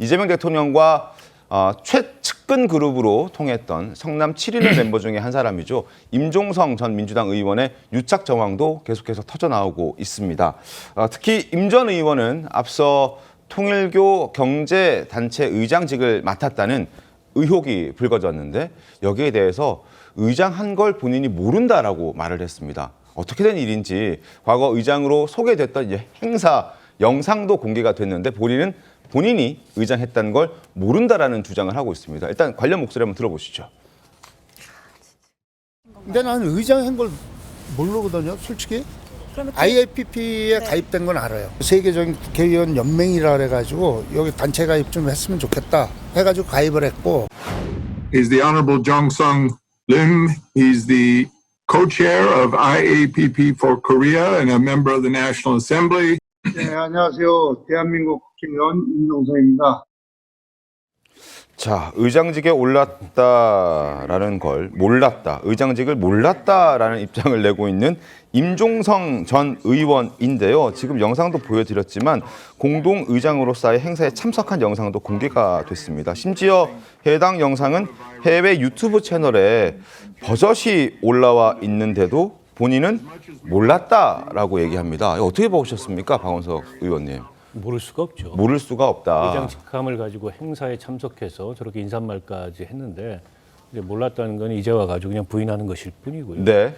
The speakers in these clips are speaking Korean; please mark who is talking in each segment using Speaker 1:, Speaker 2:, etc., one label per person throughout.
Speaker 1: 이재명 대통령과 최측근 그룹으로 통했던 성남 7인의 멤버 중에 한 사람이죠. 임종성 전 민주당 의원의 유착 정황도 계속해서 터져나오고 있습니다. 특히 임 전 의원은 앞서 통일교 경제단체 의장직을 맡았다는 의혹이 불거졌는데 여기에 대해서 의장한 걸 본인이 모른다라고 말을 했습니다. 어떻게 된 일인지 과거 의장으로 소개됐던 행사 영상도 공개가 됐는데 본인이 의장했다는 걸 모른다라는 주장을 하고 있습니다. 일단 관련 목소리 한번 들어보시죠.
Speaker 2: 근데 나는 의장한 걸 모르거든요, 솔직히. IAPP에 가입된 건 알아요. 세계적인 국회의원 연맹이라 그래가지고 여기 단체 가입 좀 했으면 좋겠다 해가지고 가입을 했고.
Speaker 3: Is the Honorable Jong-sung Lim. He's the co-chair of IAPP for Korea and a member of the National Assembly.
Speaker 4: 네, 안녕하세요. 대한민국 국회의원 임종성입니다.
Speaker 1: 자, 의장직에 올랐다라는 걸 몰랐다, 의장직을 몰랐다라는 입장을 내고 있는 임종성 전 의원인데요. 지금 영상도 보여드렸지만 공동 의장으로서의 행사에 참석한 영상도 공개가 됐습니다. 심지어 해당 영상은 해외 유튜브 채널에 버젓이 올라와 있는데도 본인은 몰랐다라고 얘기합니다. 어떻게 보셨습니까, 박원석 의원님?
Speaker 5: 모를 수가 없죠.
Speaker 1: 모를 수가 없다.
Speaker 5: 의장 직함을 가지고 행사에 참석해서 저렇게 인사말까지 했는데 이제 몰랐다는 건 이제 와가지고 그냥 부인하는 것일 뿐이고요.
Speaker 1: 네.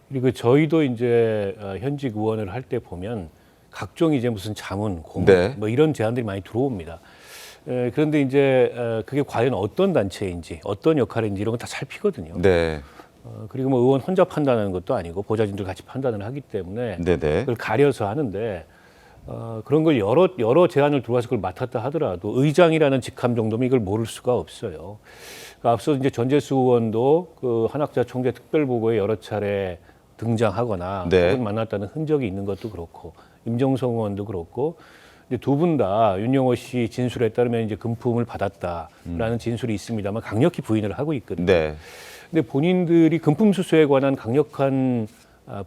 Speaker 5: 그리고 저희도 이제 현직 의원을 할 때 보면 각종 이제 무슨 자문, 고문
Speaker 1: 네.
Speaker 5: 뭐 이런 제안들이 많이 들어옵니다. 그런데 이제 그게 과연 어떤 단체인지 어떤 역할인지 이런 거 다 살피거든요.
Speaker 1: 네.
Speaker 5: 그리고 뭐 의원 혼자 판단하는 것도 아니고 보좌진들 같이 판단을 하기 때문에
Speaker 1: 네네.
Speaker 5: 그걸 가려서 하는데 그런 걸 여러 제안을 들어와서 그걸 맡았다 하더라도 의장이라는 직함 정도면 이걸 모를 수가 없어요. 그러니까 앞서 이제 전재수 의원도 그 한학자 총재 특별보고에 여러 차례 등장하거나
Speaker 1: 네.
Speaker 5: 혹은 만났다는 흔적이 있는 것도 그렇고 임종성 의원도 그렇고 두 분 다 윤영호 씨 진술에 따르면 이제 금품을 받았다라는 진술이 있습니다만 강력히 부인을 하고 있거든요.
Speaker 1: 네.
Speaker 5: 근데 본인들이 금품 수수에 관한 강력한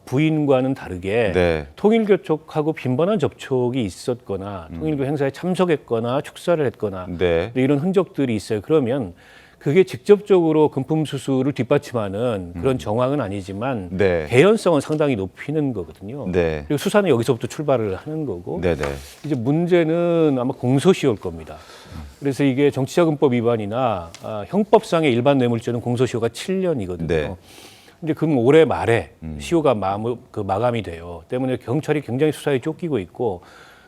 Speaker 5: 부인과는 다르게
Speaker 1: 네.
Speaker 5: 통일교 쪽하고 빈번한 접촉이 있었거나 통일교 행사에 참석했거나 축사를 했거나
Speaker 1: 네.
Speaker 5: 이런 흔적들이 있어요. 그러면 그게 직접적으로 금품 수수를 뒷받침하는 그런 정황은 아니지만
Speaker 1: 네.
Speaker 5: 개연성은 상당히 높이는 거거든요.
Speaker 1: 네.
Speaker 5: 그리고 수사는 여기서부터 출발을 하는 거고
Speaker 1: 네네.
Speaker 5: 이제 문제는 아마 공소시효일 겁니다. 그래서 이게 정치자금법 위반이나 형법상의 일반 뇌물죄는 공소시효가 7년이거든요.
Speaker 1: 네.
Speaker 5: 이제 그럼 올해 말에 시효가 마감이 돼요. 때문에 경찰이 굉장히 수사에 쫓기고 있고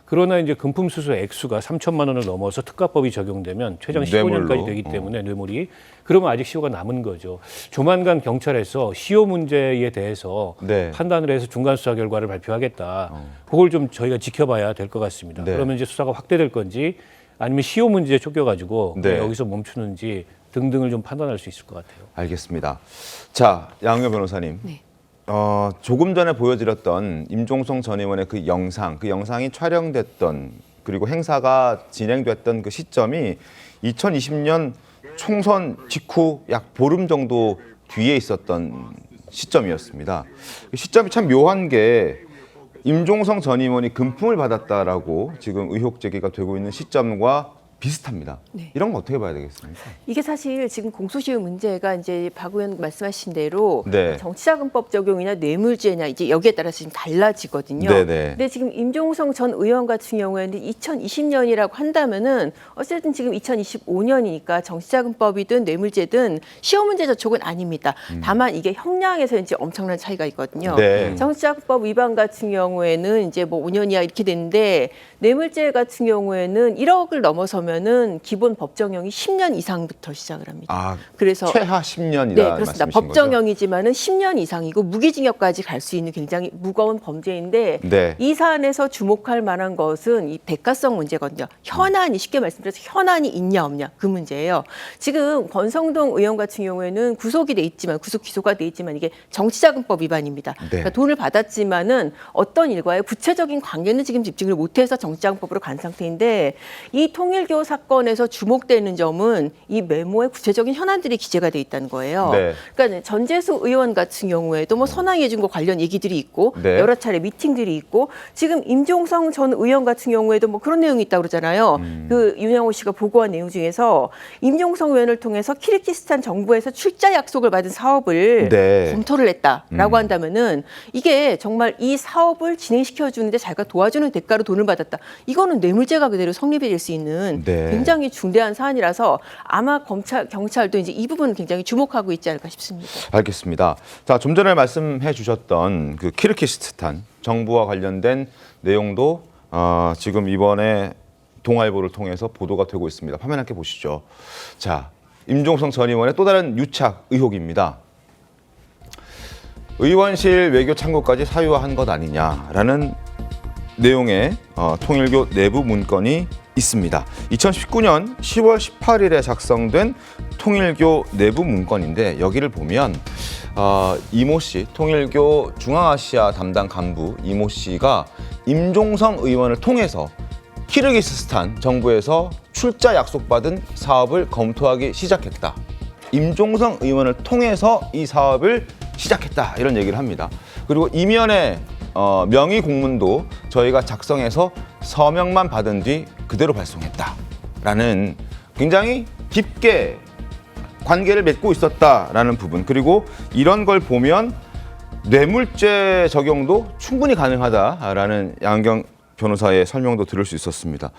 Speaker 5: 그러나 이제 금품 수수 액수가 3천만 원을 넘어서 특가법이 적용되면 최장 15년까지
Speaker 1: 뇌물로.
Speaker 5: 되기 때문에 뇌물이 그러면 아직 시효가 남은 거죠. 조만간 경찰에서 시효 문제에 대해서
Speaker 1: 네.
Speaker 5: 판단을 해서 중간 수사 결과를 발표하겠다. 그걸 좀 저희가 지켜봐야 될 것 같습니다.
Speaker 1: 네.
Speaker 5: 그러면 이제 수사가 확대될 건지 아니면 시효 문제에 쫓겨가지고
Speaker 1: 네.
Speaker 5: 여기서 멈추는지 등등을 좀 판단할 수 있을 것 같아요.
Speaker 1: 알겠습니다. 자, 양효 변호사님.
Speaker 6: 네.
Speaker 1: 조금 전에 보여드렸던 임종성 전 의원의 그 영상이 촬영됐던 그리고 행사가 진행됐던 그 시점이 2020년 총선 직후 약 보름 정도 뒤에 있었던 시점이었습니다. 그 시점이 참 묘한 게 임종성 전 의원이 금품을 받았다라고 지금 의혹 제기가 되고 있는 시점과 비슷합니다.
Speaker 6: 네.
Speaker 1: 이런 거 어떻게 봐야 되겠습니까?
Speaker 6: 이게 사실 지금 공소시효 문제가 이제 박 의원 말씀하신 대로
Speaker 1: 네.
Speaker 6: 정치자금법 적용이나 뇌물죄냐 이제 여기에 따라서 지금 달라지거든요.
Speaker 1: 네네.
Speaker 6: 근데 지금 임종성 전 의원 같은 경우에는 2020년이라고 한다면은 어쨌든 지금 2025년이니까 정치자금법이든 뇌물죄든 시효 문제 저촉은 아닙니다. 다만 이게 형량에서 이제 엄청난 차이가 있거든요.
Speaker 1: 네.
Speaker 6: 정치자금법 위반 같은 경우에는 이제 뭐 5년 이하 이렇게 되는데 뇌물죄 같은 경우에는 1억을 넘어서면은 기본 법정형이 10년 이상부터 시작을 합니다. 그래서
Speaker 1: 최하 10년이다
Speaker 6: 네, 그렇습니다.
Speaker 1: 말씀이신
Speaker 6: 법정형이지만은 10년 이상이고 무기징역까지 갈 수 있는 굉장히 무거운 범죄인데
Speaker 1: 네.
Speaker 6: 이 사안에서 주목할 만한 것은 이 대가성 문제거든요. 현안이 쉽게 말씀드려서 현안이 있냐 없냐 그 문제예요. 지금 권성동 의원 같은 경우에는 구속 기소가 돼 있지만 이게 정치자금법 위반입니다.
Speaker 1: 네.
Speaker 6: 그러니까 돈을 받았지만은 어떤 일과의 구체적인 관계는 지금 집중을 못해서 정치자금법으로 간 상태인데 이 통일교 통일교 사건에서 주목되는 점은 이 메모에 구체적인 현안들이 기재가 돼 있다는 거예요.
Speaker 1: 네.
Speaker 6: 그러니까 전재수 의원 같은 경우에도 뭐 선왕예준과 관련 얘기들이 있고
Speaker 1: 네.
Speaker 6: 여러 차례 미팅들이 있고 지금 임종성 전 의원 같은 경우에도 뭐 그런 내용이 있다고 그러잖아요. 그 윤영호 씨가 보고한 내용 중에서 임종성 의원을 통해서 키르기스탄 정부에서 출자 약속을 받은 사업을
Speaker 1: 네.
Speaker 6: 검토를 했다라고 한다면은 이게 정말 이 사업을 진행시켜 주는데 자기가 도와주는 대가로 돈을 받았다. 이거는 뇌물죄가 그대로 성립이 될 수 있는
Speaker 1: 네.
Speaker 6: 굉장히 중대한 사안이라서 아마 경찰도 이제 이 부분을 굉장히 주목하고 있지 않을까 싶습니다.
Speaker 1: 알겠습니다. 자, 좀 전에 말씀해 주셨던 그 키르기스탄 정부와 관련된 내용도 지금 이번에 동아일보를 통해서 보도가 되고 있습니다. 화면 함께 보시죠. 자, 임종성 전 의원의 또 다른 유착 의혹입니다. 의원실 외교 창구까지 사유화한 것 아니냐라는 내용의 통일교 내부 문건이 있습니다. 2019년 10월 18일에 작성된 통일교 내부 문건인데 여기를 보면 이모 씨, 통일교 중앙아시아 담당 간부 이모 씨가 임종성 의원을 통해서 키르기스스탄 정부에서 출자 약속받은 사업을 검토하기 시작했다. 임종성 의원을 통해서 이 사업을 시작했다. 이런 얘기를 합니다. 그리고 이면에 명의 공문도 저희가 작성해서 서명만 받은 뒤 그대로 발송했다라는 굉장히 깊게 관계를 맺고 있었다라는 부분, 그리고 이런 걸 보면 뇌물죄 적용도 충분히 가능하다라는 양경 변호사의 설명도 들을 수 있었습니다.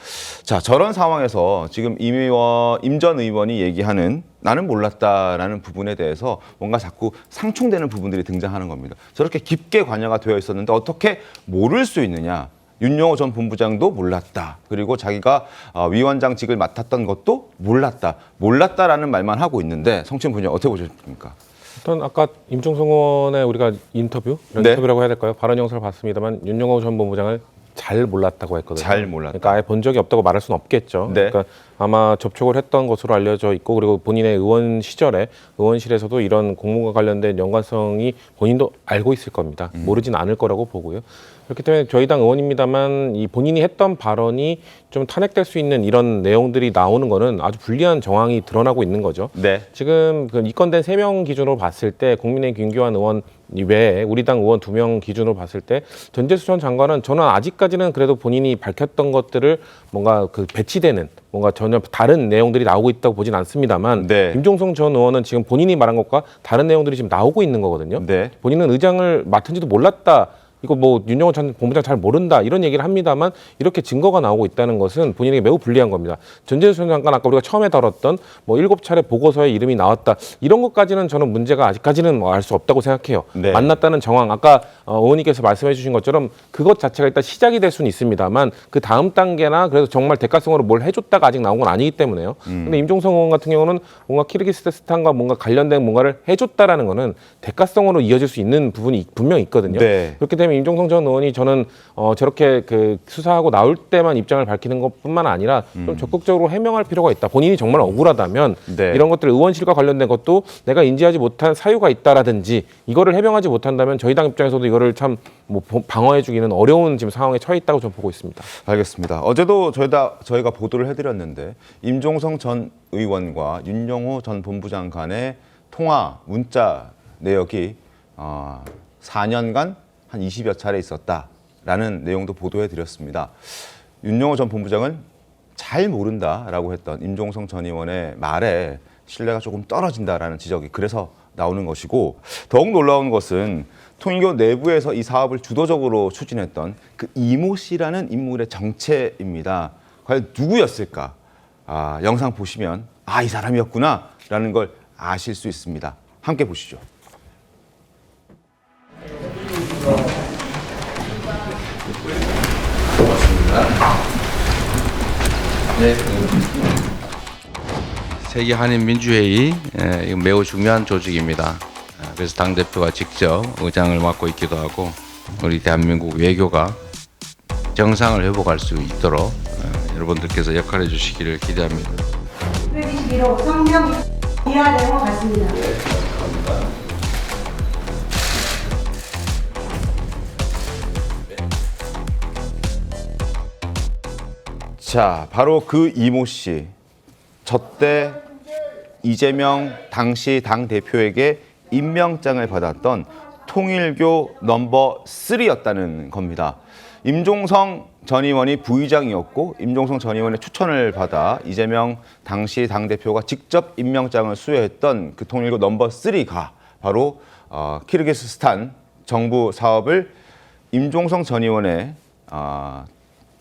Speaker 1: 자, 저런 상황에서 지금 임 전 의원이 얘기하는 나는 몰랐다라는 부분에 대해서 뭔가 자꾸 상충되는 부분들이 등장하는 겁니다. 저렇게 깊게 관여가 되어 있었는데 어떻게 모를 수 있느냐. 윤영호 전 본부장도 몰랐다. 그리고 자기가 위원장직을 맡았던 것도 몰랐다라는 말만 하고 있는데 성춘 부님 어떻게 보셨습니까?
Speaker 7: 일단 아까 임종성 의원의 우리가 인터뷰?
Speaker 1: 네.
Speaker 7: 인터뷰라고 해야 될까요? 발언 영상을 봤습니다만 윤영호 전 본부장을 잘 몰랐다고 했거든요.
Speaker 1: 잘 몰랐다.
Speaker 7: 그러니까 아예 본 적이 없다고 말할 수는 없겠죠.
Speaker 1: 네.
Speaker 7: 그러니까 아마 접촉을 했던 것으로 알려져 있고 그리고 본인의 의원 시절에 의원실에서도 이런 공무와 관련된 연관성이 본인도 알고 있을 겁니다. 모르진 않을 거라고 보고요. 그렇기 때문에 저희 당 의원입니다만 이 본인이 했던 발언이 좀 탄핵될 수 있는 이런 내용들이 나오는 거는 아주 불리한 정황이 드러나고 있는 거죠.
Speaker 1: 네.
Speaker 7: 지금 그 입건된 3명 기준으로 봤을 때 국민의힘 김기환 의원 외에 우리 당 의원 2명 기준으로 봤을 때 전재수 전 장관은 저는 아직까지는 그래도 본인이 밝혔던 것들을 뭔가 그 배치되는 뭔가 전혀 다른 내용들이 나오고 있다고 보진 않습니다만
Speaker 1: 네.
Speaker 7: 임종성 전 의원은 지금 본인이 말한 것과 다른 내용들이 지금 나오고 있는 거거든요.
Speaker 1: 네.
Speaker 7: 본인은 의장을 맡은지도 몰랐다. 이거 뭐 윤영호 전 본부장 잘 모른다 이런 얘기를 합니다만 이렇게 증거가 나오고 있다는 것은 본인에게 매우 불리한 겁니다. 전재수 전 장관 아까 우리가 처음에 다뤘던 뭐 7차례 보고서에 이름이 나왔다 이런 것까지는 저는 문제가 아직까지는 뭐 알 수 없다고 생각해요.
Speaker 1: 네.
Speaker 7: 만났다는 정황 아까 의원님께서 말씀해 주신 것처럼 그것 자체가 일단 시작이 될 수는 있습니다만 그 다음 단계나 그래서 정말 대가성으로 뭘 해줬다가 아직 나온 건 아니기 때문에요. 근데 임종성 의원 같은 경우는 뭔가 키르기스스탄과 뭔가 관련된 뭔가를 해줬다라는 거는 대가성으로 이어질 수 있는 부분이 분명히 있거든요.
Speaker 1: 네.
Speaker 7: 그렇기 때문에 임종성 전 의원이 저는 저렇게 그 수사하고 나올 때만 입장을 밝히는 것뿐만 아니라 좀 적극적으로 해명할 필요가 있다. 본인이 정말 억울하다면
Speaker 1: 네.
Speaker 7: 이런 것들 의원실과 관련된 것도 내가 인지하지 못한 사유가 있다라든지 이거를 해명하지 못한다면 저희 당 입장에서도 이거를 참 뭐 방어해주기는 어려운 지금 상황에 처해 있다고 저는 보고 있습니다.
Speaker 1: 알겠습니다. 어제도 저희가 보도를 해드렸는데 임종성 전 의원과 윤영호 전 본부장 간의 통화 문자 내역이 4년간 한 20여 차례 있었다라는 내용도 보도해드렸습니다. 윤영호 전 본부장은 잘 모른다라고 했던 임종성 전 의원의 말에 신뢰가 조금 떨어진다라는 지적이 그래서 나오는 것이고 더욱 놀라운 것은 통일교 내부에서 이 사업을 주도적으로 추진했던 그 이모 씨라는 인물의 정체입니다. 과연 누구였을까? 영상 보시면 이 사람이었구나라는 걸 아실 수 있습니다. 함께 보시죠.
Speaker 8: 네. 세계 한인 민주회의 이건 매우 중요한 조직입니다. 그래서 당 대표가 직접 의장을 맡고 있기도 하고 우리 대한민국 외교가 정상을 회복할 수 있도록 여러분들께서 역할해 주시기를 기대합니다.
Speaker 9: 21호 성명 이하된 것 같습니다.
Speaker 1: 자, 바로 그 이모 씨. 저때 이재명 당시 당 대표에게 임명장을 받았던 통일교 넘버 3였다는 겁니다. 임종성 전 의원이 부의장이었고 임종성 전 의원의 추천을 받아 이재명 당시 당대표가 직접 임명장을 수여했던 그 통일교 넘버 3가 바로 키르기스스탄 정부 사업을 임종성 전 의원의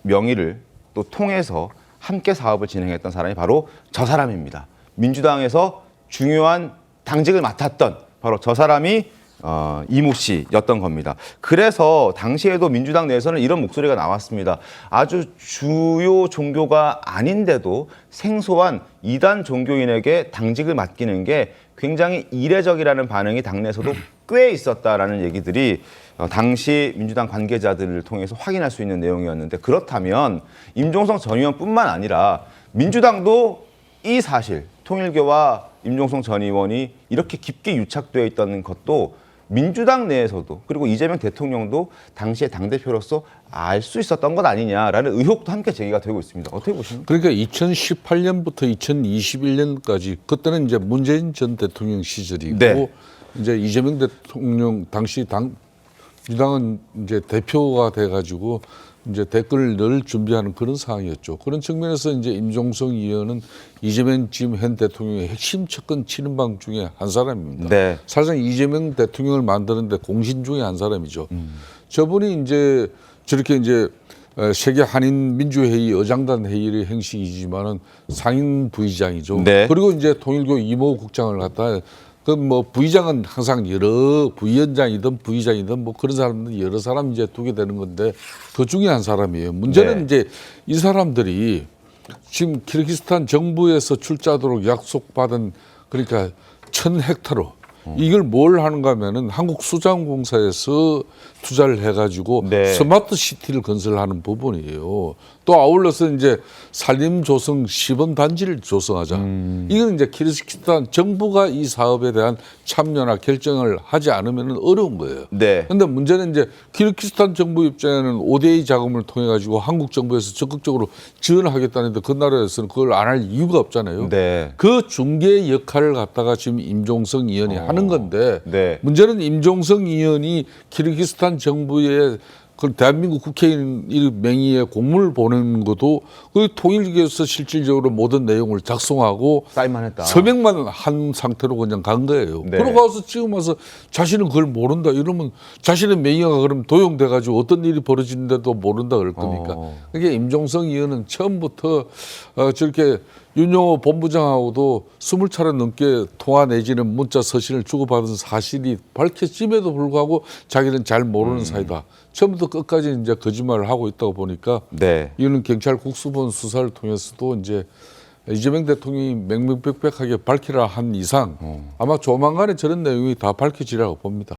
Speaker 1: 명의를 또 통해서 함께 사업을 진행했던 사람이 바로 저 사람입니다. 민주당에서 중요한 당직을 맡았던 바로 저 사람이 이모 씨였던 겁니다. 그래서 당시에도 민주당 내에서는 이런 목소리가 나왔습니다. 아주 주요 종교가 아닌데도 생소한 이단 종교인에게 당직을 맡기는 게 굉장히 이례적이라는 반응이 당내에서도 꽤 있었다라는 얘기들이 당시 민주당 관계자들을 통해서 확인할 수 있는 내용이었는데, 그렇다면 임종성 전 의원뿐만 아니라 민주당도 이 사실, 통일교와 임종성 전 의원이 이렇게 깊게 유착되어 있다는 것도 민주당 내에서도, 그리고 이재명 대통령도 당시의 당대표로서 알 수 있었던 것 아니냐라는 의혹도 함께 제기가 되고 있습니다. 어떻게 보십니까?
Speaker 10: 그러니까 2018년부터 2021년까지 그때는 이제 문재인 전 대통령 시절이고
Speaker 1: 네.
Speaker 10: 이제 이재명 대통령 당시 민주당은 이제 대표가 돼가지고 이제 댓글을 늘 준비하는 그런 상황이었죠. 그런 측면에서 이제 임종성 의원은 이재명 지금 현 대통령의 핵심 측근 치는방 중에 한 사람입니다.
Speaker 1: 네.
Speaker 10: 사실상 이재명 대통령을 만드는데 공신 중에 한 사람이죠. 저분이 이제 저렇게 이제 세계 한인 민주회의 의장단 회의의 행식이지만은 상임 부의장이죠.
Speaker 1: 네.
Speaker 10: 그리고 이제 통일교 이모국장을 갖다 그 뭐 부의장은 항상 여러 부위원장이든 부의장이든 뭐 그런 사람들 여러 사람 이제 두게 되는 건데 그 중에 한 사람이에요. 문제는
Speaker 1: 네.
Speaker 10: 이제 이 사람들이 지금 키르기스탄 정부에서 출자하도록 약속받은 그러니까 1000헥타르 이걸 뭘 하는가 하면은 한국 수자원공사에서 투자를 해가지고
Speaker 1: 네.
Speaker 10: 스마트 시티를 건설하는 부분이에요. 또 아울러서 이제 산림조성 시범단지를 조성하자. 이건 이제 키르기스탄 정부가 이 사업에 대한 참여나 결정을 하지 않으면 어려운 거예요.
Speaker 1: 네.
Speaker 10: 근데 문제는 이제 키르기스탄 정부 입장에는 ODA 자금을 통해 가지고 한국 정부에서 적극적으로 지원하겠다는데 그 나라에서는 그걸 안 할 이유가 없잖아요.
Speaker 1: 네.
Speaker 10: 그 중개 역할을 갖다가 지금 임종성 의원이 하는 건데
Speaker 1: 네.
Speaker 10: 문제는 임종성 의원이 키르기스탄 정부에 그 대한민국 국회의원 명의의 공문을 보내는 것도 그 통일교에서 실질적으로 모든 내용을 작성하고
Speaker 1: 사인만 했다.
Speaker 10: 서명만 한 상태로 그냥 간 거예요.
Speaker 1: 네.
Speaker 10: 그러고 와서 지금 와서 자신은 그걸 모른다 이러면 자신의 명의가 그럼 도용돼 가지고 어떤 일이 벌어지는데도 모른다 그럴 겁니까? 그러니까 임종성 의원은 처음부터 저렇게 윤영호 본부장하고도 20차례 넘게 통화 내지는 문자 서신을 주고받은 사실이 밝혀짐에도 불구하고 자기는 잘 모르는 사이다. 처음부터 끝까지 이제 거짓말을 하고 있다고 보니까
Speaker 1: 네.
Speaker 10: 이거는 경찰 국수본 수사를 통해서도 이제 이재명 대통령이 명명백백하게 밝히라 한 이상 아마 조만간에 저런 내용이 다 밝혀지라고 봅니다.